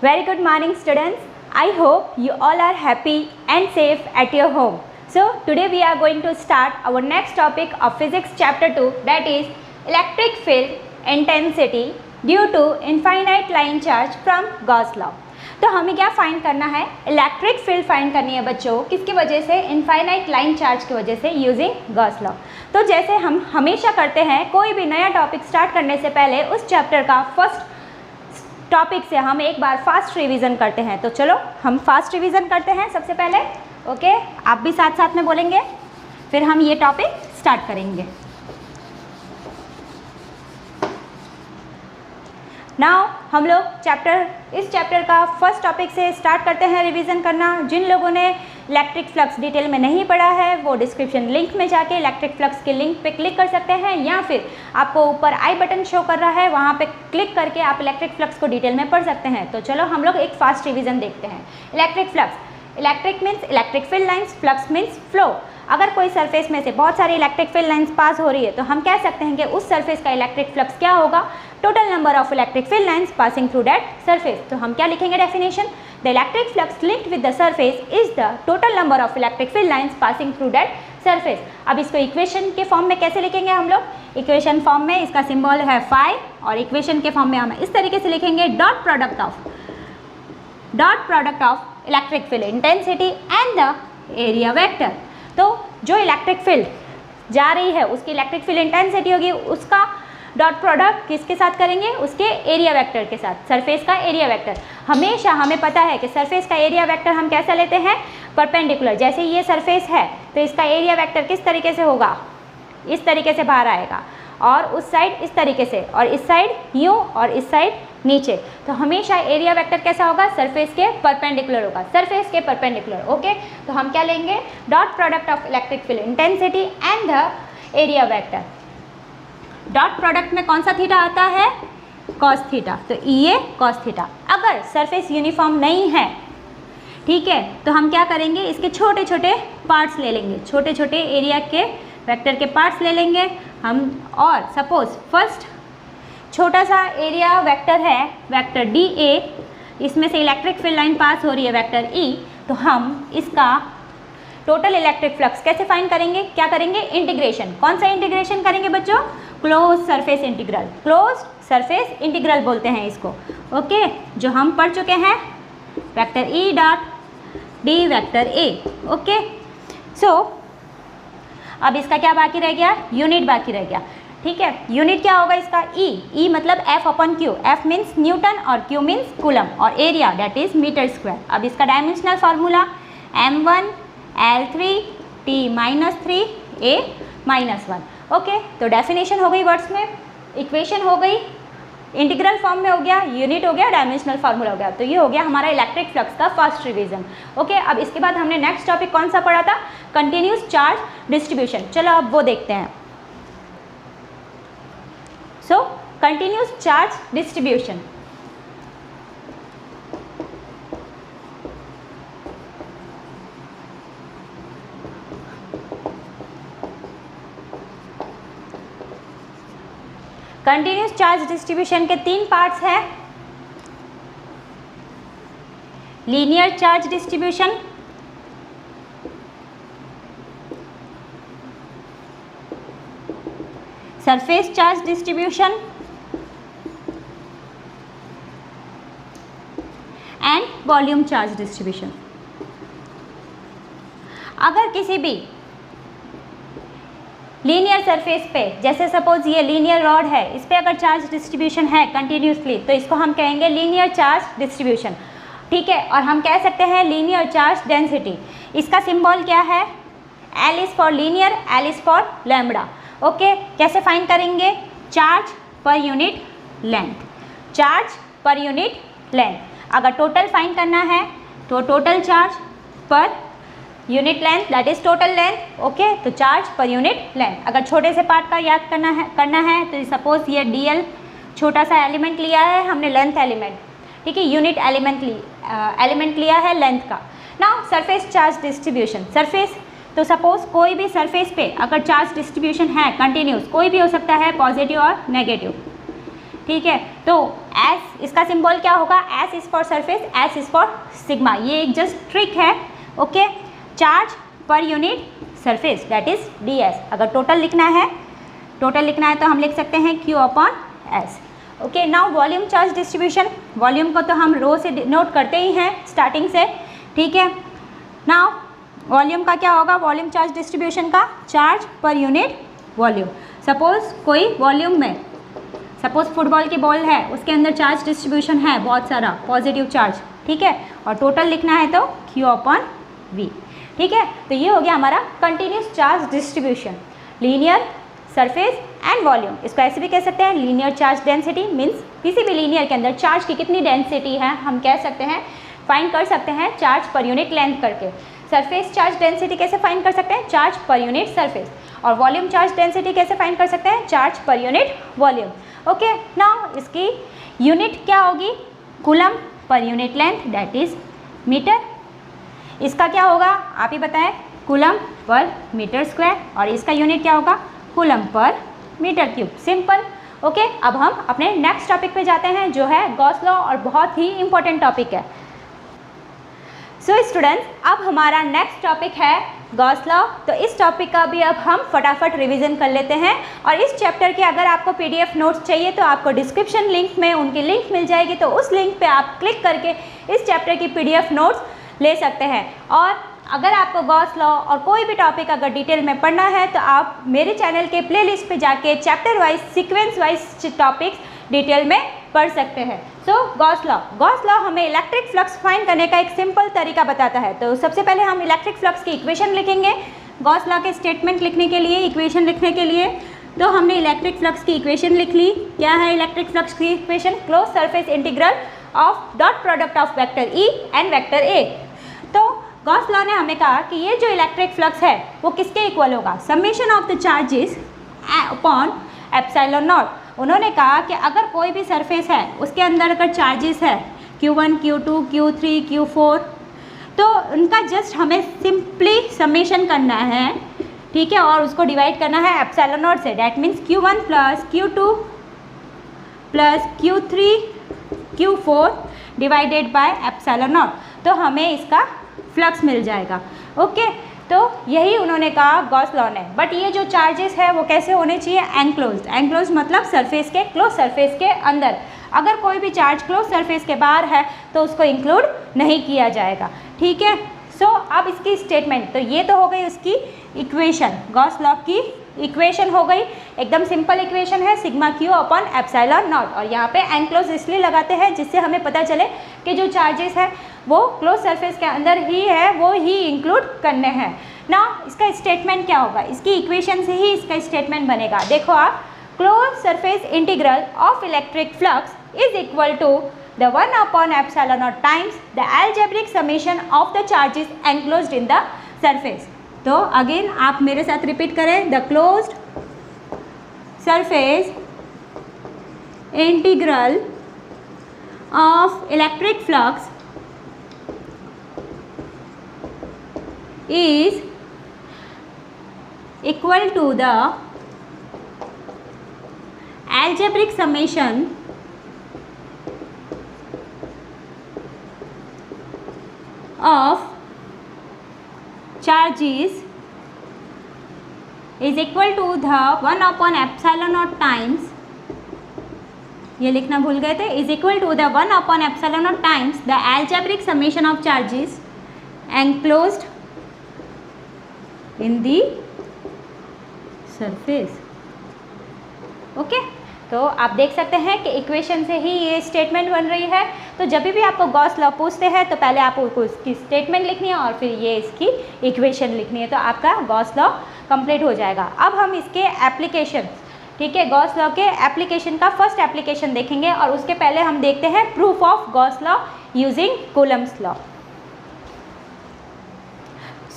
Very good morning students. I hope you all are happy and safe at your home. So today we are going to start our next topic of physics chapter 2, that is electric field intensity due to infinite line charge from Gauss law. तो हमें क्या find करना है? Electric field find करनी है बच्चों, किसकी वजह से? इनफाइनाइट लाइन चार्ज की वजह से, यूजिंग गॉस लॉ। तो जैसे हम हमेशा करते हैं, कोई भी नया टॉपिक स्टार्ट करने से पहले उस चैप्टर का फर्स्ट टॉपिक से हम एक बार फास्ट रिवीजन करते हैं। तो चलो हम फास्ट रिवीजन करते हैं सबसे पहले। ओके, आप भी साथ साथ में बोलेंगे, फिर हम ये टॉपिक स्टार्ट करेंगे। नाउ हम लोग इस चैप्टर का फर्स्ट टॉपिक से स्टार्ट करते हैं रिवीजन करना। जिन लोगों ने इलेक्ट्रिक फ्लक्स डिटेल में नहीं पढ़ा है वो डिस्क्रिप्शन लिंक में जाके इलेक्ट्रिक फ्लक्स के लिंक पे क्लिक कर सकते हैं, या फिर आपको ऊपर आई बटन शो कर रहा है, वहाँ पे क्लिक करके आप इलेक्ट्रिक फ्लक्स को डिटेल में पढ़ सकते हैं। तो चलो हम लोग एक फास्ट रिवीजन देखते हैं। Electric flux, electric means electric field lines, flux means flow. अगर कोई सरफेस में से बहुत सारी इलेक्ट्रिक फील्ड लाइन्स पास हो रही है तो हम कह सकते हैं कि उस सरफेस का इलेक्ट्रिक फ्लक्स क्या होगा? Total number of electric field lines passing through that surface. तो हम क्या लिखेंगे definition? The electric flux linked with the surface is the total number of electric field lines passing through that surface. अब इसको equation के form में कैसे लिखेंगे हम लोग? इक्वेशन फॉर्म में इसका सिंबल है फाई, और इक्वेशन के फॉर्म में हम इस तरीके से लिखेंगे dot product of electric field intensity and the area vector. तो जो इलेक्ट्रिक फील्ड जा रही है उसकी इलेक्ट्रिक फील्ड इंटेंसिटी होगी, उसका डॉट प्रोडक्ट किसके साथ करेंगे? उसके एरिया वेक्टर के साथ, सरफेस का एरिया वेक्टर। हमेशा हमें पता है कि सरफेस का एरिया वेक्टर हम कैसा लेते हैं? परपेंडिकुलर। जैसे ये सरफेस है तो इसका एरिया वेक्टर किस तरीके से होगा? इस तरीके से बाहर आएगा, और उस साइड इस तरीके से, और इस साइड यूँ, और इस साइड नीचे। तो हमेशा एरिया वेक्टर कैसा होगा? सरफेस के परपेंडिकुलर होगा, सरफेस के परपेंडिकुलर। ओके, तो हम क्या लेंगे? Dot product of electric field intensity and the area vector. Dot product में कौन सा थीटा आता है? Cos theta. तो ये कॉस थीटा। अगर सरफेस यूनिफॉर्म नहीं है, ठीक है, तो हम क्या करेंगे? इसके छोटे छोटे पार्ट्स ले लेंगे, छोटे छोटे एरिया के वेक्टर के पार्ट्स ले लेंगे हम। और सपोज फर्स्ट छोटा सा एरिया वेक्टर है वेक्टर डी ए, इसमें से इलेक्ट्रिक फील्ड लाइन पास हो रही है वेक्टर ई। तो हम इसका टोटल इलेक्ट्रिक फ्लक्स कैसे फाइंड करेंगे? क्या करेंगे? इंटीग्रेशन। कौन सा इंटीग्रेशन करेंगे बच्चों? Close surface integral. Close surface integral बोलते हैं इसको। ओके, जो हम पढ़ चुके हैं, vector E dot d vector A. Okay, so अब इसका क्या बाकी रह गया? यूनिट बाकी रह गया। ठीक है, यूनिट क्या होगा इसका? ई मतलब F upon q. F means newton और क्यू मीन्स कूलम, और area that is metre square. अब इसका dimensional formula m1 L3 T-3 A-1। Okay, तो डेफिनेशन हो गई वर्ड्स में, इक्वेशन हो गई, इंटीग्रल फॉर्म में हो गया, यूनिट हो गया, डायमेंशनल फार्मूला हो गया। तो ये हो गया हमारा इलेक्ट्रिक फ्लक्स का फर्स्ट रिवीजन। ओके, अब इसके बाद हमने नेक्स्ट टॉपिक कौन सा पढ़ा था? Continuous charge distribution. चलो अब वो देखते हैं। So continuous charge distribution. Continuous charge distribution के तीन पार्ट्स हैं। Linear charge distribution, surface charge distribution and volume charge distribution. अगर किसी भी लीनियर सरफेस पे, जैसे सपोज ये लीनियर रॉड है, इस पर अगर चार्ज डिस्ट्रीब्यूशन है कंटिन्यूसली, तो इसको हम कहेंगे लीनियर चार्ज डिस्ट्रीब्यूशन। ठीक है, और हम कह सकते हैं लीनियर चार्ज डेंसिटी। इसका सिंबल क्या है? L is for linear, L is for lambda. Okay, कैसे फाइंड करेंगे? Charge per unit length, charge per unit length. अगर टोटल फाइंड करना है तो total charge per unit length that is total length. Okay, तो charge per unit length. अगर छोटे से पार्ट का याद करना है तो सपोज ये dl छोटा सा एलिमेंट लिया है हमने, लेंथ एलिमेंट, ठीक है, यूनिट एलिमेंट लिया है लेंथ का। Now surface charge distribution. Surface, तो सपोज कोई भी सरफेस पे अगर चार्ज डिस्ट्रीब्यूशन है कंटिन्यूस, कोई भी हो सकता है, पॉजिटिव और नेगेटिव, ठीक है। तो एस इसका सिंबल क्या होगा, S is for surface, S is for sigma. ये एक जस्ट ट्रिक है, okay. Charge per unit surface that is D S. अगर टोटल लिखना है तो हम लिख सकते हैं Q upon S, okay. Now volume charge distribution, volume को तो हम रो से नोट करते ही हैं स्टार्टिंग से, ठीक है। नाउ वॉल्यूम का क्या होगा, वॉल्यूम चार्ज डिस्ट्रीब्यूशन का charge per unit volume. Suppose कोई वॉल्यूम में, सपोज फुटबॉल की बॉल है, उसके अंदर चार्ज डिस्ट्रीब्यूशन है बहुत सारा पॉजिटिव चार्ज, ठीक है, और टोटल लिखना है तो Q अपॉन V, ठीक है। तो ये हो गया हमारा continuous charge distribution, linear, surface and volume. इसको ऐसे भी कह सकते हैं लीनियर चार्ज डेंसिटी, मीन्स किसी भी लीनियर के अंदर चार्ज की कितनी डेंसिटी है हम कह सकते हैं, फाइंड कर सकते हैं चार्ज पर यूनिट लेंथ करके। सरफेस चार्ज डेंसिटी कैसे फाइंड कर सकते हैं, चार्ज पर यूनिट सरफेस। और वॉल्यूम चार्ज डेंसिटी कैसे फाइंड कर सकते हैं, charge per unit volume, okay. Now इसकी यूनिट क्या होगी, coulomb per unit length that is metre. इसका क्या होगा आप ही बताएं, कूलम पर मीटर स्क्वायर, और इसका यूनिट क्या होगा, coulomb per metre cube. Simple, okay. अब हम अपने नेक्स्ट टॉपिक पे जाते हैं जो है गॉस लॉ, और बहुत ही इंपॉर्टेंट टॉपिक है। सो स्टूडेंट्स, अब हमारा नेक्स्ट टॉपिक है गॉस लॉ। तो इस टॉपिक का भी अब हम फटाफट रिवीजन कर लेते हैं। और इस चैप्टर के अगर आपको पीडीएफ नोट्स चाहिए तो आपको डिस्क्रिप्शन लिंक में उनकी लिंक मिल जाएगी, तो उस लिंक पे आप क्लिक करके इस चैप्टर की पीडीएफ नोट्स ले सकते हैं। और अगर आपको गॉस लॉ और कोई भी टॉपिक अगर डिटेल में पढ़ना है तो आप मेरे चैनल के प्लेलिस्ट पे जाके chapter wise, sequence wise topics detail में पढ़ सकते हैं। सो गॉस लॉ हमें इलेक्ट्रिक फ्लक्स फाइंड करने का एक सिंपल तरीका बताता है। तो सबसे पहले हम इलेक्ट्रिक फ्लक्स की इक्वेशन लिखेंगे। गॉस लॉ के स्टेटमेंट लिखने के लिए, इक्वेशन लिखने के लिए, तो हमने इलेक्ट्रिक फ्लक्स की इक्वेशन लिख ली। क्या है इलेक्ट्रिक फ्लक्स की equation, close surface integral of dot product of vector E and vector A. तो गॉस लॉ ने हमें कहा कि ये जो इलेक्ट्रिक फ्लक्स है वो किसके इक्वल होगा, summation of the charges upon epsilon not. उन्होंने कहा कि अगर कोई भी सरफेस है उसके अंदर अगर चार्जेस है Q1, Q2, Q3, Q4, तो उनका जस्ट हमें सिंपली समेशन करना है, ठीक है, और उसको डिवाइड करना है एप्सिलॉन नॉट से। That means Q1 plus Q2 plus Q3 Q4 divided by epsilon not, तो हमें इसका फ्लक्स मिल जाएगा, ओके। तो यही उन्होंने कहा गॉस लॉ ने। बट ये जो चार्जेस है वो कैसे होने चाहिए, एनक्लोज्ड। एनक्लोज्ड मतलब सरफेस के, क्लोज सरफेस के अंदर। अगर कोई भी चार्ज क्लोज सरफेस के बाहर है तो उसको इंक्लूड नहीं किया जाएगा, ठीक है। सो अब इसकी स्टेटमेंट, तो ये तो हो गई उसकी इक्वेशन, गॉस लॉ की इक्वेशन हो गई। एकदम सिंपल इक्वेशन है, sigma Q upon epsilon not. और यहाँ पे एनक्लोज इसलिए लगाते हैं जिससे हमें पता चले कि जो चार्जेस है वो क्लोज सरफेस के अंदर ही है, वो ही इंक्लूड करने हैं ना। इसका स्टेटमेंट क्या होगा, इसकी इक्वेशन से ही इसका स्टेटमेंट बनेगा। देखो आप, close surface integral of electric flux is equal to the 1 upon epsilon naught times the algebraic summation of the charges enclosed in the surface। तो अगेन आप मेरे साथ रिपीट करें, the closed surface integral of electric flux is equal to the algebraic summation of charges is equal to the 1 upon epsilon naught times, ये लिखना भूल गए थे, is equal to the 1 upon epsilon naught times the algebraic summation of charges enclosed in the surface, okay. तो आप देख सकते हैं कि इक्वेशन से ही ये स्टेटमेंट बन रही है। तो जब भी आपको गॉस लॉ पूछते हैं तो पहले आपको इसकी स्टेटमेंट लिखनी है और फिर ये इसकी इक्वेशन लिखनी है, तो आपका गॉस लॉ कंप्लीट हो जाएगा। अब हम इसके एप्लीकेशन, ठीक है, गॉस लॉ के एप्लीकेशन का फर्स्ट एप्लीकेशन देखेंगे, और उसके पहले हम देखते हैं proof of Gauss law using Coulomb's law.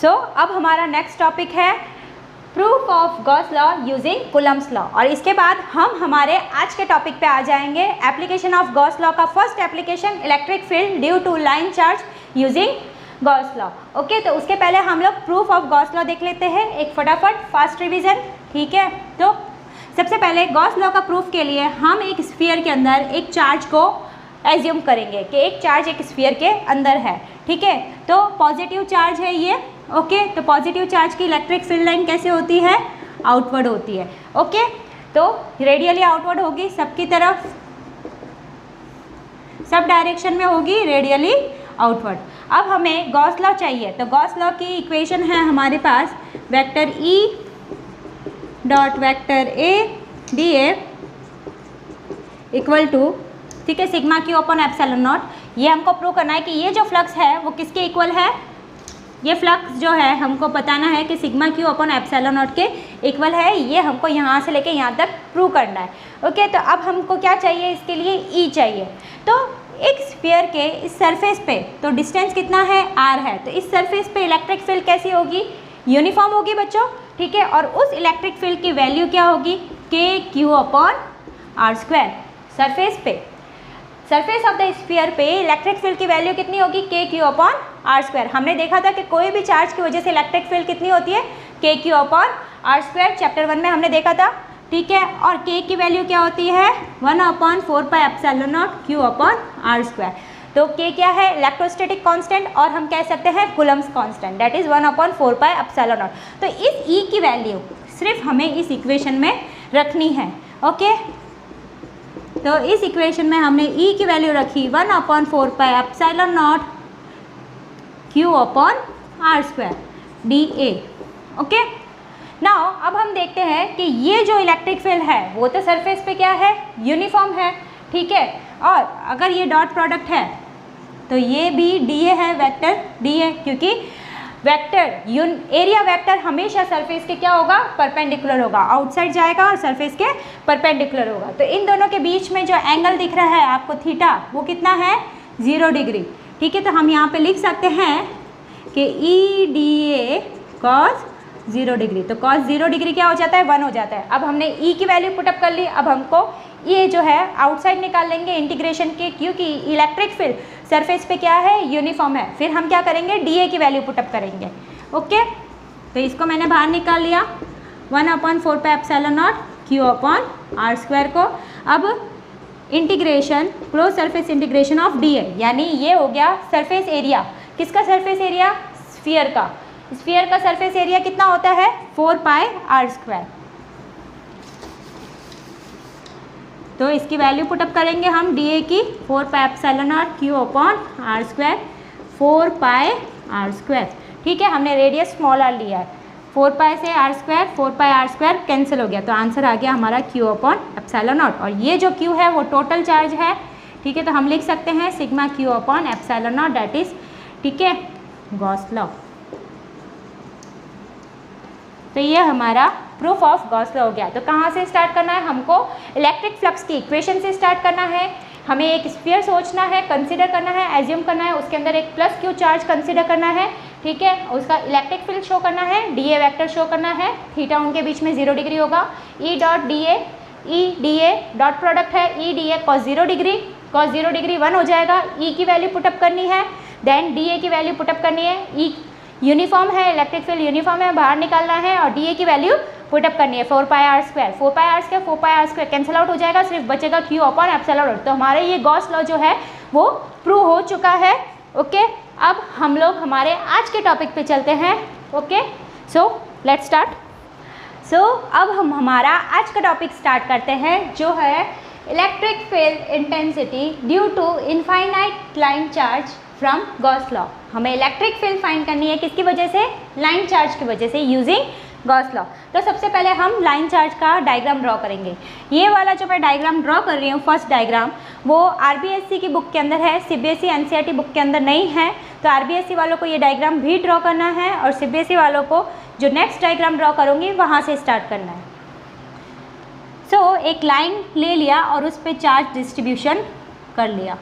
So अब हमारा नेक्स्ट टॉपिक है proof of Gauss law using Coulomb's law, और इसके बाद हम हमारे आज के टॉपिक पे आ जाएंगे, एप्लीकेशन ऑफ गॉस लॉ का first application, electric field due to line charge using Gauss law, okay. तो उसके पहले हम लोग प्रूफ ऑफ गॉस लॉ देख लेते हैं, एक फटाफट फास्ट रिवीजन, ठीक है। तो सबसे पहले गॉस लॉ का प्रूफ के लिए हम एक स्फीयर के अंदर एक चार्ज को एज्यूम करेंगे कि एक चार्ज एक स्फीयर के अंदर है, ठीक है। तो पॉजिटिव चार्ज है ये, ओके। तो पॉजिटिव चार्ज की इलेक्ट्रिक फील्ड लाइन कैसे होती है? आउटवर्ड होती है, ओके। तो रेडियली आउटवर्ड होगी, सबकी तरफ, सब डायरेक्शन में होगी, रेडियली आउटवर्ड। अब हमें गॉस लॉ चाहिए, तो गॉस लॉ की इक्वेशन है हमारे पास vector E dot vector A dA equal to, ठीक है, sigma q upon epsilon naught. ये हमको प्रूव करना है कि ये जो फ्लक्स है वो किसके इक्वल है। ये फ्लक्स जो है हमको बताना है कि sigma q upon epsilon not के इक्वल है। ये हमको यहाँ से लेके यहाँ तक प्रूव करना है, ओके। तो अब हमको क्या चाहिए? इसके लिए E चाहिए। तो एक स्फीयर के इस सरफेस पे तो डिस्टेंस कितना है? R है। तो इस सरफेस पे इलेक्ट्रिक फील्ड कैसी होगी? यूनिफॉर्म होगी बच्चों, ठीक है। और उस इलेक्ट्रिक फील्ड की वैल्यू क्या होगी? KQ upon R square. Surface पे, सरफेस ऑफ द स्फीयर पे इलेक्ट्रिक फील्ड की वैल्यू कितनी होगी? KQ upon R square. हमने देखा था कि कोई भी चार्ज की वजह से इलेक्ट्रिक फील्ड कितनी होती है? KQ upon R square, chapter 1 में हमने देखा था, ठीक है। और K की वैल्यू क्या होती है? 1/4 epsilon naught Q upon R square. तो K क्या है? इलेक्ट्रोस्टैटिक कांस्टेंट, और हम कह सकते हैं Coulomb's constant, that is 1/4 epsilon not. तो इस E की वैल्यू सिर्फ हमें इस इक्वेशन में रखनी है, ओके। तो इस इक्वेशन में हमने E की वैल्यू रखी 1/4 epsilon naught Q upon R square dA, okay. Now अब हम देखते हैं कि ये जो इलेक्ट्रिक फील्ड है वो तो सरफेस पे क्या है? यूनिफॉर्म है, ठीक है। और अगर ये डॉट प्रोडक्ट है तो ये भी dA है, वेक्टर dA, क्योंकि वेक्टर एरिया वेक्टर हमेशा सरफेस के क्या होगा? परपेंडिकुलर होगा, आउटसाइड जाएगा और सरफेस के परपेंडिकुलर होगा। तो इन दोनों के बीच में जो एंगल दिख रहा है आपको थीटा, वो कितना है? 0 डिग्री, ठीक है। तो हम यहाँ पे लिख सकते हैं कि EDA cos 0 डिग्री। तो cos 0 डिग्री क्या हो जाता है? 1 हो जाता है। अब हमने E की वैल्यू पुटअप कर ली। अब हमको ये जो है आउटसाइड निकाल लेंगे इंटीग्रेशन के, क्योंकि इलेक्ट्रिक फील्ड सरफेस पे क्या है? यूनिफॉर्म है। फिर हम क्या करेंगे? DA की वैल्यू पुटअप करेंगे, ओके। तो इसको मैंने बाहर निकाल लिया, 1/4 epsilon naught Q upon R square को। अब integration, close surface integration of DA, यानी ये हो गया सरफेस एरिया। किसका सरफेस एरिया? स्फीयर का। स्फीयर का सरफेस एरिया कितना होता है? 4πr square. तो इसकी वैल्यू पुटअप करेंगे हम DA की, 4π epsilon naught Q upon R square, 4πr square, ठीक है। हमने रेडियस स्मॉल r लिया है, 4π से r square, 4πr square cancel हो गया, तो आंसर आ गया हमारा Q अपॉन एप्सिलॉन नॉट। और ये जो Q है वो टोटल चार्ज है, ठीक है। तो हम लिख सकते हैं sigma Q upon epsilon not, that is, ठीक है, गॉस लॉ। तो ये हमारा प्रूफ ऑफ गॉस लॉ हो गया। तो कहाँ से स्टार्ट करना है? हमको इलेक्ट्रिक फ्लक्स की इक्वेशन से स्टार्ट करना है। हमें एक स्फीयर सोचना है, कंसीडर करना है, एज्यूम करना है, उसके अंदर एक प्लस Q चार्ज कंसीडर करना है, ठीक है। उसका इलेक्ट्रिक फील्ड शो करना है, DA वेक्टर शो करना है, थीटा उनके बीच में 0 डिग्री होगा। E dot DA, E DA dot product है, E DA cos 0 degree, cos 0 degree 1 हो जाएगा। E की वैल्यू पुटअप करनी है, देन DA की वैल्यू पुटअप करनी है। E यूनिफॉर्म है, इलेक्ट्रिक फील्ड यूनिफॉर्म है, बाहर निकालना है, और DA की वैल्यू पुटअप करनी है, 4πr square, 4πr square, 4πr square cancel out हो जाएगा, सिर्फ बचेगा Q अपॉन एप्सिलॉन नॉट। तो हमारे ये गॉस लॉ जो है वो प्रूव हो चुका है, ओके। अब हम लोग हमारे आज के टॉपिक पे चलते हैं, okay. So let's start. So अब हम हमारा आज का टॉपिक स्टार्ट करते हैं, जो है electric field intensity due to infinite line charge from Gauss law. हमें इलेक्ट्रिक फील्ड फाइंड करनी है, किसकी वजह से? लाइन चार्ज की वजह से, यूजिंग गॉस लॉ। तो सबसे पहले हम लाइन चार्ज का डायग्राम ड्रॉ करेंगे। ये वाला जो मैं डायग्राम ड्रॉ कर रही हूँ, फर्स्ट डायग्राम, वो RBSc की बुक के अंदर है, CBSE NCERT बुक के अंदर नहीं है। तो RBSc वालों को ये डायग्राम भी ड्रॉ करना है, और CBSE वालों को जो नेक्स्ट डायग्राम ड्रॉ करूँगी वहाँ से स्टार्ट करना है। सो एक लाइन ले लिया और उस पर चार्ज डिस्ट्रीब्यूशन कर लिया,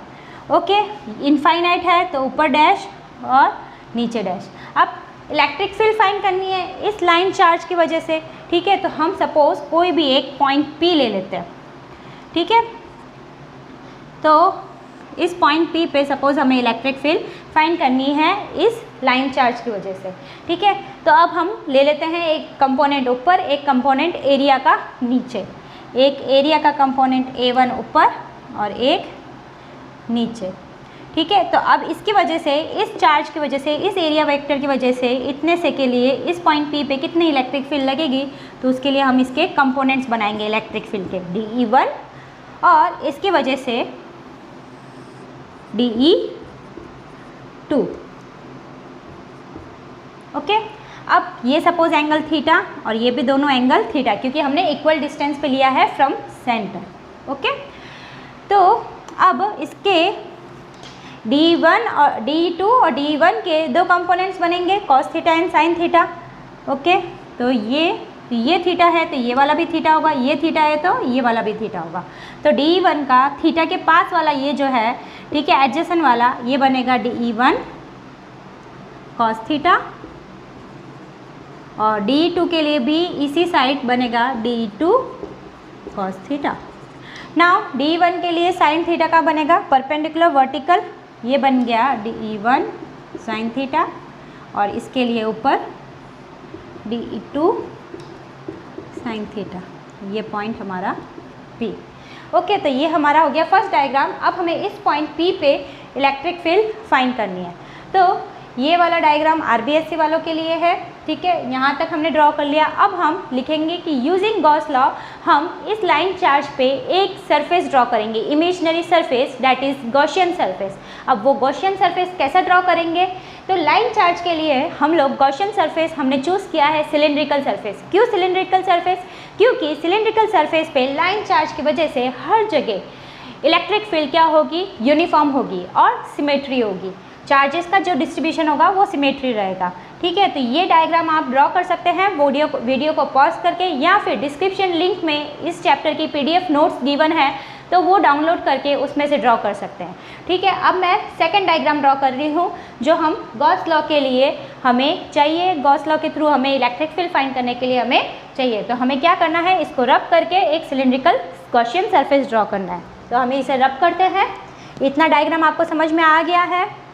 ओके। इनफाइनाइट है तो ऊपर डैश और नीचे डैश। अब इलेक्ट्रिक फील्ड फाइंड करनी है इस लाइन चार्ज की वजह से, ठीक है। तो हम सपोज कोई भी एक पॉइंट P ले लेते हैं, ठीक है। तो इस पॉइंट P पे सपोज हमें इलेक्ट्रिक फील्ड फाइंड करनी है इस लाइन चार्ज की वजह से, ठीक है। तो अब हम ले लेते हैं एक कंपोनेंट ऊपर, एक कंपोनेंट एरिया का नीचे, एक एरिया का कंपोनेंट A1 ऊपर और एक नीचे। ठीक है, तो अब इसकी वजह से, इस चार्ज की वजह से, इस एरिया वेक्टर की वजह से इतने से के लिए इस पॉइंट P पे कितनी इलेक्ट्रिक फील्ड लगेगी, तो उसके लिए हम इसके कंपोनेंट्स बनाएंगे इलेक्ट्रिक फील्ड के, DE1 और इसकी वजह से DE2। ओके, अब ये सपोज एंगल थीटा और ये भी दोनों एंगल थीटा, क्योंकि हमने इक्वल डिस्टेंस पे लिया है फ्रॉम सेंटर। ओके, तो अब इसके D1 और D2 और D1 के दो कंपोनेंट्स बनेंगे, cos theta and sine theta. Okay, तो ये थीटा है तो ये वाला भी थीटा होगा, ये थीटा है तो ये वाला भी थीटा होगा। तो D1 का थीटा के पास वाला ये जो है, ठीक है, एडजेसेंट वाला, ये बनेगा DE1 कॉस थीटा और D2 के लिए भी इसी साइड बनेगा DE2 cos theta. Now D1 के लिए साइन थीटा का बनेगा परपेंडिकुलर वर्टिकल, ये बन गया DE1 साइन थीटा और इसके लिए ऊपर DE2 साइन थीटा, ये पॉइंट हमारा P। ओके, तो ये हमारा हो गया फर्स्ट डायग्राम। अब हमें इस पॉइंट P पे इलेक्ट्रिक फील्ड फाइंड करनी है। तो ये वाला डायग्राम RBSC वालों के लिए है, ठीक है, यहाँ तक हमने ड्रॉ कर लिया। अब हम लिखेंगे कि यूजिंग गॉस लॉ हम इस लाइन चार्ज पे एक सरफेस ड्रॉ करेंगे, imaginary surface, that is Gaussian surface. अब वो गॉसियन सरफेस कैसा ड्रॉ करेंगे, तो लाइन चार्ज के लिए हम लोग गॉसियन सरफेस हमने चूज़ किया है सिलेंड्रिकल सरफेस। क्यों सिलेंड्रिकल सरफेस, क्योंकि सिलेंड्रिकल सरफेस पे लाइन चार्ज की वजह से हर जगह इलेक्ट्रिक फील्ड क्या होगी, यूनिफॉर्म होगी और सिमेट्री होगी, चार्जेस का जो डिस्ट्रीब्यूशन होगा वो सिमेट्री रहेगा। ठीक है, तो ये डायग्राम आप ड्रॉ कर सकते हैं वीडियो को पॉज करके, या फिर डिस्क्रिप्शन लिंक में इस चैप्टर की PDF नोट्स गिवन है तो वो डाउनलोड करके उसमें से ड्रॉ कर सकते हैं। ठीक है, अब मैं सेकंड डायग्राम ड्रॉ कर रही हूँ जो हम गॉस लॉ के लिए हमें चाहिए, गॉस लॉ के थ्रू हमें इलेक्ट्रिक फील्ड फाइंड करने के लिए हमें चाहिए। तो हमें क्या करना है, इसको रब करके एक सिलेंड्रिकल गॉसियन सरफेस ड्रॉ करना है। तो हमें इसे रब करते हैं। इतना डायग्राम आपको समझ में आ गया है।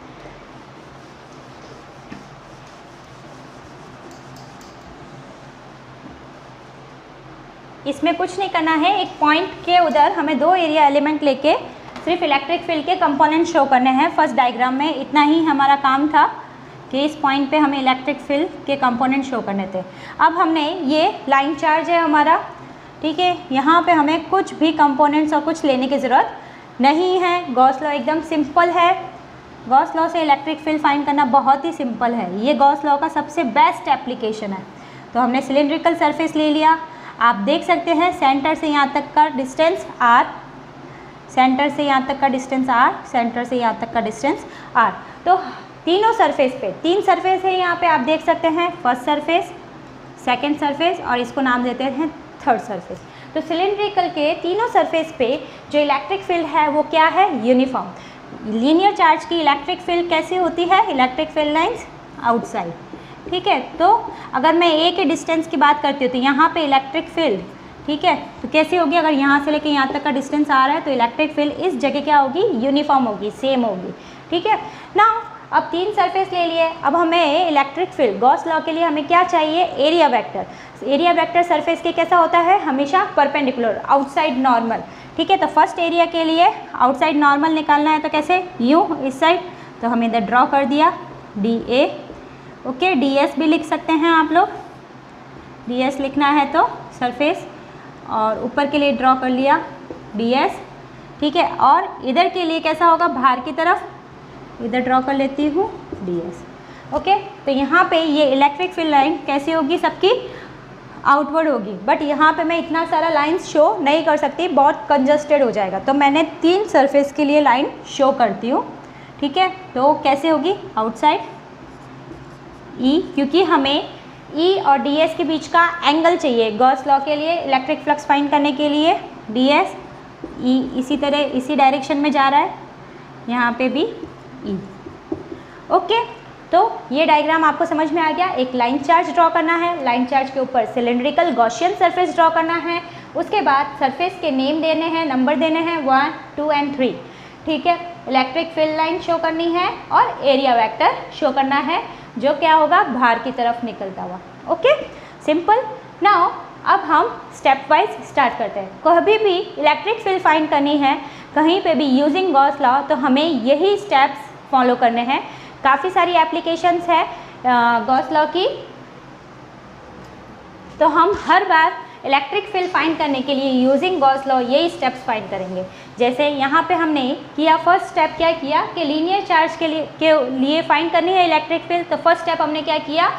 इसमें कुछ नहीं करना है, एक पॉइंट के उधर हमें दो एरिया एलिमेंट लेके सिर्फ इलेक्ट्रिक फील्ड के कंपोनेंट शो करने हैं। फर्स्ट डायग्राम में इतना ही हमारा काम था कि इस पॉइंट पे हमें इलेक्ट्रिक फील्ड के कंपोनेंट शो करने थे। अब हमने ये लाइन चार्ज है हमारा, ठीक है, यहाँ पे हमें कुछ भी कंपोनेंट्स और कुछ लेने की ज़रूरत नहीं है। गॉस लॉ एकदम सिंपल है, गॉस लॉ से इलेक्ट्रिक फील्ड फाइंड करना बहुत ही सिंपल है। ये गॉस लॉ का सबसे बेस्ट एप्लीकेशन है। तो हमने सिलेंड्रिकल सरफेस ले लिया, आप देख सकते हैं सेंटर से यहाँ तक का डिस्टेंस r, सेंटर से यहाँ तक का डिस्टेंस r, सेंटर से यहाँ तक का डिस्टेंस r। तो तीनों सरफेस पे, तीन सरफेस है यहाँ पे, आप देख सकते हैं, फर्स्ट सरफेस, सेकंड सरफेस और इसको नाम देते हैं थर्ड सरफेस। तो सिलेंड्रिकल के तीनों सरफेस पे जो इलेक्ट्रिक फील्ड है वो क्या है, यूनिफॉर्म। लीनियर चार्ज की इलेक्ट्रिक फील्ड कैसी होती है, इलेक्ट्रिक फील्ड लाइंस आउटसाइड। ठीक है, तो अगर मैं ए के डिस्टेंस की बात करती हूँ तो यहाँ पे इलेक्ट्रिक फील्ड, ठीक है, तो कैसी होगी, अगर यहाँ से लेके यहाँ तक का डिस्टेंस आ रहा है तो इलेक्ट्रिक फील्ड इस जगह क्या होगी, यूनिफॉर्म होगी, सेम होगी। ठीक है ना, अब तीन सरफेस ले लिए। अब हमें इलेक्ट्रिक फील्ड, गॉस लॉ के लिए हमें क्या चाहिए, area vector. Area vector surface के कैसा होता है, हमेशा परपेंडिकुलर, आउटसाइड नॉर्मल। ठीक है, तो फर्स्ट एरिया के लिए आउटसाइड नॉर्मल निकालना है तो कैसे, यूँ इस साइड, तो हम इधर ड्रॉ कर दिया DA। ओके, DS भी लिख सकते हैं आप लोग, DS लिखना है तो सरफेस, और ऊपर के लिए ड्रॉ कर लिया DS। ठीक है, और इधर के लिए कैसा होगा, बाहर की तरफ, इधर ड्रॉ कर लेती हूँ DS। ओके, तो यहाँ पे ये इलेक्ट्रिक फील्ड लाइन कैसी होगी, सबकी आउटवर्ड होगी, बट यहाँ पे मैं इतना सारा लाइंस शो नहीं कर सकती, बहुत कंजस्टेड हो जाएगा, तो मैंने तीन सरफेस के लिए लाइन शो करती हूँ। ठीक है, तो कैसे होगी, आउटसाइड E, क्योंकि हमें E और DS के बीच का एंगल चाहिए गॉस लॉ के लिए, इलेक्ट्रिक फ्लक्स फाइंड करने के लिए। DS E इसी तरह इसी डायरेक्शन में जा रहा है, यहाँ पे भी E। ओके, तो ये डायग्राम आपको समझ में आ गया। एक लाइन चार्ज ड्रॉ करना है, लाइन चार्ज के ऊपर सिलेंड्रिकल गॉसियन सरफेस ड्रॉ करना है, उसके बाद सरफेस के नेम देने हैं, नंबर देने हैं 1, 2 एंड 3। ठीक है, इलेक्ट्रिक फील्ड लाइन शो करनी है और एरिया वेक्टर शो करना है जो क्या होगा, बाहर की तरफ निकलता हुआ। Okay, simple. नाउ अब हम स्टेप वाइज स्टार्ट करते हैं। कभी भी इलेक्ट्रिक फील्ड फाइंड करनी है कहीं पे भी यूजिंग गॉस लॉ, तो हमें यही स्टेप्स फॉलो करने हैं। काफ़ी सारी एप्लीकेशंस है गॉस लॉ की, तो हम हर बार इलेक्ट्रिक फील्ड फाइंड करने के लिए यूजिंग गॉस लॉ यही स्टेप्स फाइंड करेंगे। जैसे यहाँ पे हमने किया, फर्स्ट स्टेप क्या किया कि लीनियर चार्ज के लिए फाइंड करनी है इलेक्ट्रिक फील्ड, तो फर्स्ट स्टेप हमने क्या किया,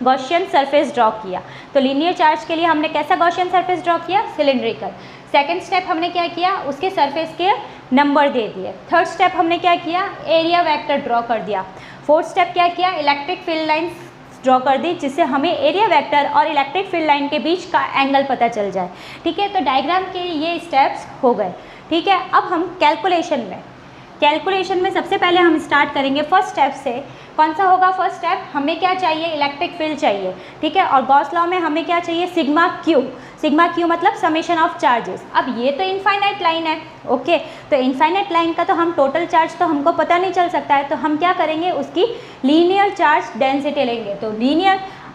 गॉसियन सरफेस ड्रॉ किया। तो लीनियर चार्ज के लिए हमने कैसा गॉसियन सरफेस ड्रॉ किया, सिलिंड्रिकल। सेकंड स्टेप हमने क्या किया, उसके सरफेस के नंबर दे दिए। थर्ड स्टेप हमने क्या किया, एरिया वेक्टर ड्रॉ कर दिया। फोर्थ स्टेप क्या किया, इलेक्ट्रिक फील्ड लाइंस ड्रॉ कर दी, जिससे हमें एरिया वेक्टर और इलेक्ट्रिक फील्ड लाइन के बीच का एंगल पता चल जाए। ठीक है, तो डायग्राम के ये स्टेप्स हो गए। ठीक है, अब हम कैलकुलेशन में सबसे पहले हम स्टार्ट करेंगे फर्स्ट स्टेप से। कौन सा होगा फर्स्ट स्टेप, हमें क्या चाहिए, इलेक्ट्रिक फील्ड चाहिए। ठीक है, और गॉस लॉ में हमें क्या चाहिए, सिग्मा क्यू मतलब समेशन ऑफ चार्जेस। अब ये तो इनफाइनाइट लाइन है, ओके, तो इनफाइनाइट लाइन का तो हम टोटल चार्ज तो हमको पता नहीं चल सकता है, तो हम क्या करेंगे, उसकी लीनियर चार्ज डेंसिटी लेंगे। तो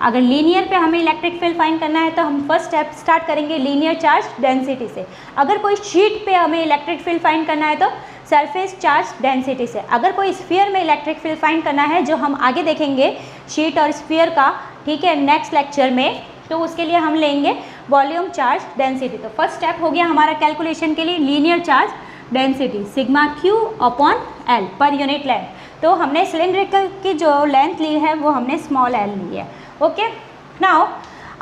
अगर लीनियर पे हमें इलेक्ट्रिक फील्ड फाइंड करना है तो हम फर्स्ट स्टेप स्टार्ट करेंगे लीनियर चार्ज डेंसिटी से। अगर कोई शीट पे हमें इलेक्ट्रिक फील्ड फाइंड करना है तो सरफेस चार्ज डेंसिटी से। अगर कोई स्फीयर में इलेक्ट्रिक फील्ड फाइंड करना है, जो हम आगे देखेंगे शीट और स्फीयर का, ठीक है, नेक्स्ट लेक्चर में, तो उसके लिए हम लेंगे वॉल्यूम चार्ज डेंसिटी। तो फर्स्ट स्टेप हो गया हमारा कैलकुलेशन के लिए linear charge density, sigma q upon L per unit length. तो हमने सिलिंड्रिकल की जो लेंथ ली है वो हमने स्मॉल एल ली है। ओके, नाउ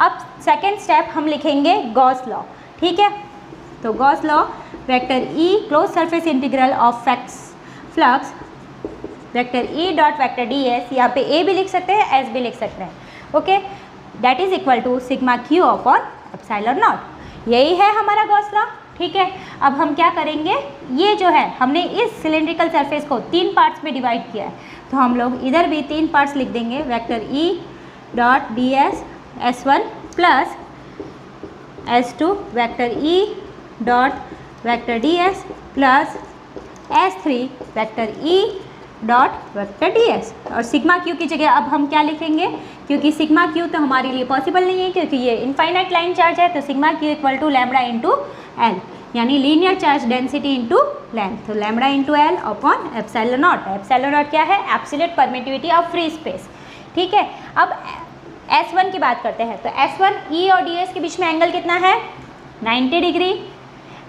अब सेकेंड स्टेप हम लिखेंगे गॉस लॉ। ठीक है, तो Gauss law vector E close surface integral of flux vector E dot vector d S, यहाँ पे ए भी लिख सकते हैं, एस भी लिख सकते हैं। Okay, that is equal to sigma q upon epsilon naught. यही है हमारा गॉस लॉ। ठीक है, अब हम क्या करेंगे, ये जो है हमने इस सिलिंड्रिकल सरफेस को 3 पार्ट्स में डिवाइड किया है, तो हम लोग इधर भी 3 पार्ट्स लिख देंगे, vector E dot D S S1 plus S2 vector E dot vector d S plus S3 vector E dot vector d S. और सिग्मा क्यू की जगह अब हम क्या लिखेंगे, क्योंकि सिग्मा क्यू तो हमारे लिए पॉसिबल नहीं है क्योंकि ये इनफाइनाइट लाइन चार्ज है, तो sigma q equal to lambda into L, यानी linear charge density into length. तो lambda into L upon epsilon naught. Epsilon naught क्या है, absolute permittivity of free space. ठीक है, अब S1 की बात करते हैं, तो S1 E और DS के बीच में एंगल कितना है, 90 डिग्री।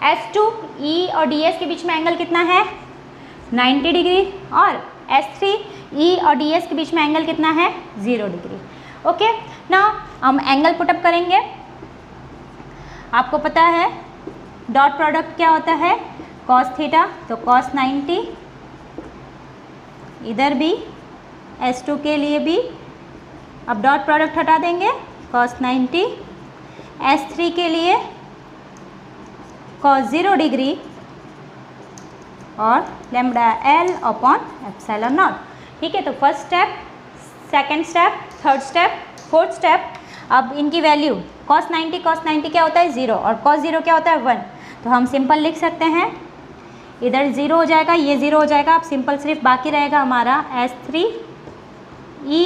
S2 E और DS के बीच में एंगल कितना है, 90 डिग्री। और S3 E और DS के बीच में एंगल कितना है, 0 डिग्री। ओके, नाउ हम एंगल पुटअप करेंगे। आपको पता है डॉट प्रोडक्ट क्या होता है, कॉस थीटा, तो कॉस 90, इधर भी S2 के लिए भी अब डॉट प्रोडक्ट हटा देंगे, कॉस 90, S3 के लिए कॉस 0 डिग्री और lambda L upon epsilon not. ठीक है, तो first step, second step, third step, fourth step. अब इनकी वैल्यू कॉस 90 क्या होता है, 0, और कॉस 0 क्या होता है, 1। तो हम सिंपल लिख सकते हैं, इधर 0 हो जाएगा, ये 0 हो जाएगा। अब सिंपल सिर्फ बाकी रहेगा हमारा S3 E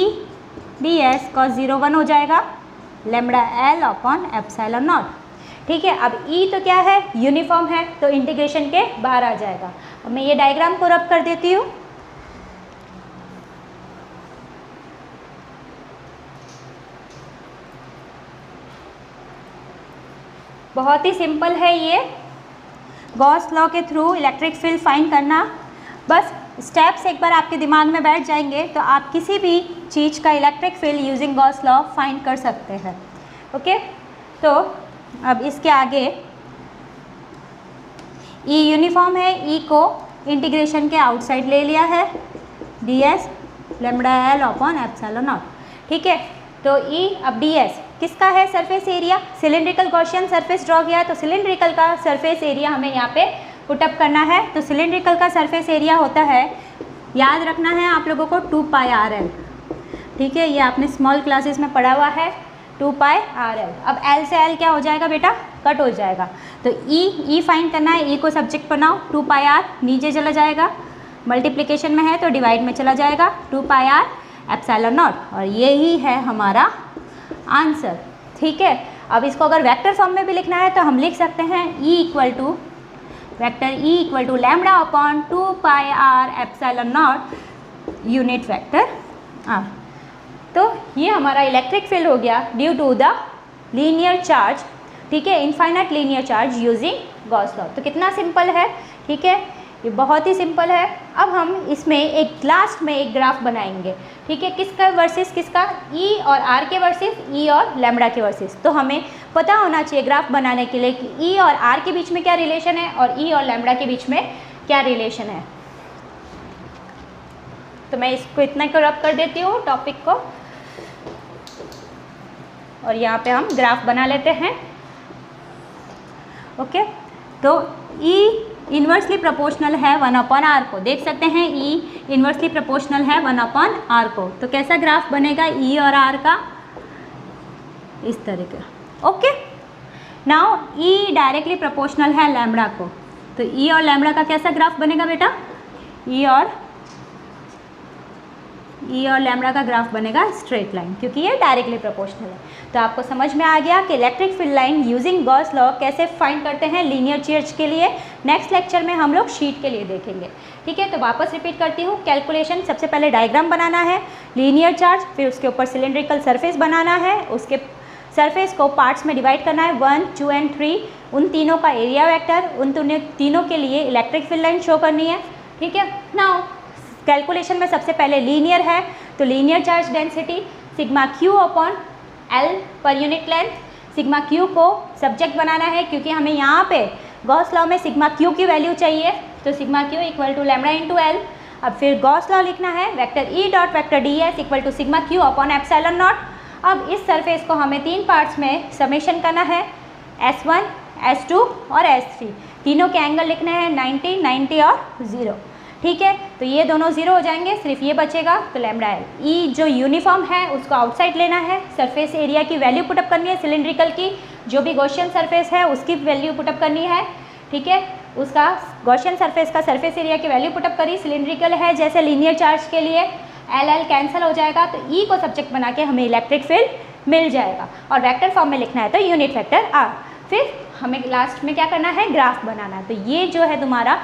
ds cos 0 1 हो जाएगा, lambda L upon epsilon not. ठीक है, अब E तो क्या है, यूनिफॉर्म है, तो इंटीग्रेशन के बाहर आ जाएगा। अब मैं ये डायग्राम को रब कर देती हूँ। बहुत ही सिंपल है ये गॉस लॉ के थ्रू इलेक्ट्रिक फील्ड फाइंड करना। बस स्टेप्स एक बार आपके दिमाग में बैठ जाएंगे तो आप किसी भी चीज़ का electric field using Gauss law find कर सकते हैं। ओके, तो अब इसके आगे E यूनिफॉर्म है, E को इंटीग्रेशन के आउटसाइड ले लिया है, ds lambda L upon epsilon not. ठीक है, तो E अब ds किसका है, surface area. Cylindrical Gaussian surface draw किया है, तो सिलिंड्रिकल का सरफेस एरिया हमें यहाँ पे पुटअप करना है। तो सिलिंड्रिकल का सरफेस एरिया होता है, याद रखना है आप लोगों को, 2πrl। ठीक है, ये आपने स्मॉल क्लासेस में पढ़ा हुआ है, 2πrl। अब L से L क्या हो जाएगा बेटा, कट हो जाएगा। तो E फाइंड करना है, E को सब्जेक्ट बनाओ, 2πr नीचे चला जाएगा, मल्टीप्लिकेशन में है तो डिवाइड में चला जाएगा, 2πr एप्सिलॉन नॉट। और यही है हमारा आंसर। ठीक है, अब इसको अगर वेक्टर फॉर्म में भी लिखना है तो हम लिख सकते हैं E equal to vector E equal to lambda upon 2 pi r epsilon naught unit vector r। तो ये हमारा इलेक्ट्रिक फील्ड हो गया due to the linear charge, ठीक है, infinite linear charge using Gauss law. तो कितना सिंपल है, ठीक है, ये बहुत ही सिंपल है। अब हम इसमें एक लास्ट में एक ग्राफ बनाएंगे, ठीक है, किसका वर्सेस किसका, E और R के वर्सेस E और लैम्बडा के वर्सेस। तो हमें पता होना चाहिए ग्राफ बनाने के लिए कि E और R के बीच में क्या रिलेशन है और E और लैम्बडा के बीच में क्या रिलेशन है। तो मैं इसको इतना रब कर देती हूँ टॉपिक को, और यहाँ पे हम ग्राफ बना लेते हैं। ओके, तो E इन्वर्सली प्रोपोर्शनल है 1/r को, देख सकते हैं E इन्वर्सली प्रोपोर्शनल है 1/r को। तो कैसा ग्राफ बनेगा E और R का, इस तरीके। Okay, now E directly proportional है लैम्बडा को, तो E और लैम्बडा का कैसा ग्राफ बनेगा बेटा, E और लैम्बडा का ग्राफ बनेगा स्ट्रेट लाइन, क्योंकि ये डायरेक्टली प्रोपोर्शनल है। तो आपको समझ में आ गया कि electric field line using Gauss law कैसे फाइंड करते हैं लीनियर चार्ज के लिए। नेक्स्ट लेक्चर में हम लोग शीट के लिए देखेंगे, ठीक है। तो वापस रिपीट करती हूँ, कैलकुलेशन सबसे पहले डायग्राम बनाना है लीनियर चार्ज, फिर उसके ऊपर सिलेंड्रिकल सरफेस बनाना है, उसके सरफेस को पार्ट्स में डिवाइड करना है 1, 2 एंड 3, उन तीनों का एरिया वेक्टर, उन तीनों के लिए इलेक्ट्रिक फील्ड लाइन शो करनी है, ठीक है। नाउ कैलकुलेशन में सबसे पहले लीनियर है, तो linear charge density sigma q upon L per unit length. Sigma q को सब्जेक्ट बनाना है, क्योंकि हमें यहाँ पे गॉस लॉ में सिग्मा क्यू की वैल्यू चाहिए, तो sigma q equal to lambda into L. अब फिर गॉस लॉ लिखना है, vector E dot vector d s equal to sigma q upon epsilon naught. अब इस सरफेस को हमें 3 पार्ट्स में समेशन करना है, S1, S2 और S3। तीनों के एंगल लिखने हैं 90, 90 और 0, ठीक है। तो ये दोनों 0 हो जाएंगे, सिर्फ ये बचेगा, तो लैम्बडा एल। ई जो यूनिफॉर्म है उसको आउटसाइड लेना है, सरफेस एरिया की वैल्यू पुटअप करनी है, सिलिंड्रिकल की जो भी गॉसियन सरफेस है उसकी वैल्यू पुटअप करनी है, ठीक है। उसका गॉसियन सरफेस का सरफेस एरिया की वैल्यू पुटअप करी, सिलिंड्रिकल है जैसे लीनियर चार्ज के लिए एल एल कैंसिल हो जाएगा, तो ई को सब्जेक्ट बना के हमें इलेक्ट्रिक फील्ड मिल जाएगा। और वेक्टर फॉर्म में लिखना है तो यूनिट वेक्टर आर। फिर हमें लास्ट में क्या करना है, ग्राफ बनाना है। तो ये जो है तुम्हारा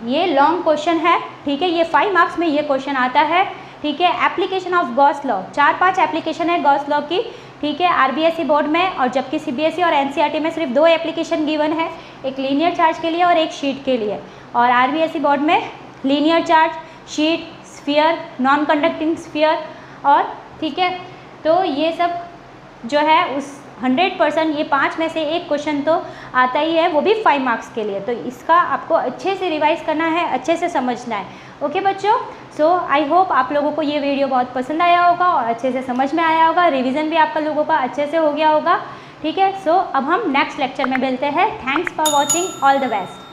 ये लॉन्ग क्वेश्चन है, ठीक है, ये 5 मार्क्स में ये क्वेश्चन आता है, ठीक है। Application of Gauss law, 4-5 application है गॉस लॉ की, ठीक है, आरबीएसई बोर्ड में, और जबकि सीबीएसई और एनसीईआरटी में सिर्फ 2 एप्लीकेशन गिवन है, एक लीनियर चार्ज के लिए और एक शीट के लिए। और आरबीएसई बोर्ड में linear charge, sheet, sphere, non conducting sphere, और ठीक है, तो ये सब जो है उस 100% ये 5 में से एक क्वेश्चन तो आता ही है, वो भी 5 मार्क्स के लिए। तो इसका आपको अच्छे से रिवाइज करना है, अच्छे से समझना है। ओके बच्चों, सो आई होप आप लोगों को ये वीडियो बहुत पसंद आया होगा और अच्छे से समझ में आया होगा, रिवीजन भी आपका लोगों का अच्छे से हो गया होगा, ठीक है। सो अब हम नेक्स्ट लेक्चर में मिलते हैं। Thanks for watching, all the best.